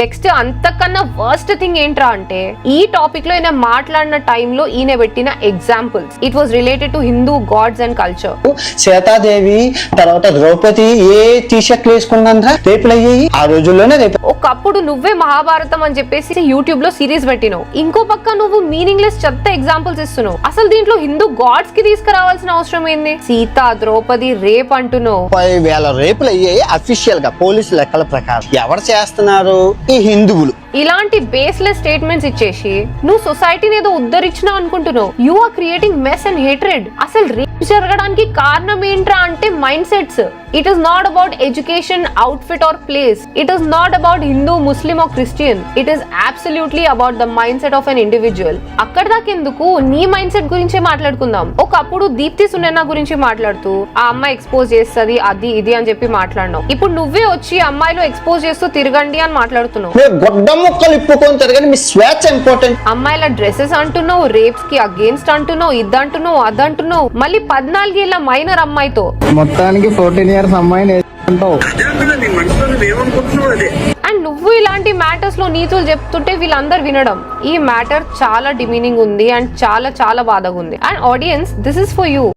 Next అంతకన్నా worst thing ఏంట్రా అంటే ఈ టాపిక్ లో ఈయన మాట్లాడిన టైంలో ఈయన పెట్టిన examples it was related to Hindu gods and culture. Sitadevi తర్వాత ద్రౌపది ఏ టీషర్ట్లు వేసుకున్నా రేపులు అయ్యాయి ఆ రోజుల్లోనే. రేపు ఒకప్పుడు నువ్వే మహాభారతం అని చెప్పేసి యూట్యూబ్ లో సిరీస్ పెట్టినావు, ఇంకో పక్క నువ్వు మీనింగ్లెస్ చెత్త ఎగ్జాంపుల్స్ ఇస్తున్నావు. అసలు దీంట్లో హిందూ గాడ్స్ కి తీసుకురావాల్సిన అవసరం ఏంది? సీత ద్రౌపది రేప్ అంటున్నావు. 50,000 రేపులు అయ్యాయి అఫీషియల్ గా పోలీసు లెక్కల ప్రకారం. ఎవరు చేస్తున్నారు? ఈ హిందువులు. ఇలాంటి బేస్లెస్ స్టేట్మెంట్స్ ఇచ్చేసి నువ్వు సొసైటీని ఏదో ఉద్ధరించినా అనుకుంటున్నావు. You are creating mess and hatred. అసలు రేప్ జరగడానికి కారణం ఏంట్రా అంటే mind sets. It is not about education, outfit or place. It is not about Hindu, Muslim or Christian. It is absolutely about the mind set of an individual. అక్కడ దాకెందుకు, నీ mind set గురించే మాట్లాడుకుందాం. ఒకప్పుడు దీప్తి సునైనా గురించి మాట్లాడుతూ ఆ అమ్మాయి ఎక్స్పోజ్ చేస్తుంది అది ఇది అని చెప్పి మాట్లాడినావు. ఇప్పుడు నువ్వే వచ్చి అమ్మాయిలు ఎక్స్పోజ్ చేస్తూ తిరగండి అని మాట్లాడుతున్నావు. మొక్కలు ఇప్పుకొని తిరగని మీ స్వేచ్ఛ ఇంపార్టెంట్. అమ్మాయిల డ్రెస్సెస్ అంటున్నావు, రేప్స్ కి అగేన్స్ట్ అంటున్నావు, ఇది అంటున్నావు అది అంటున్నావు, మళ్ళీ 14 ఏళ్ల మైనర్ అమ్మాయితో మొత్తానికి 14 ఇయర్స్ అమ్మాయిని అంటావు. అండ్ నువ్వు ఇలాంటి మ్యాటర్స్ లో నీతులు చెప్తుంటే వీళ్ళందరూ వినడం. ఈ మ్యాటర్ చాలా డిమీనింగ్ ఉంది అండ్ చాలా చాలా బాధగా ఉంది. And audience, this is for you.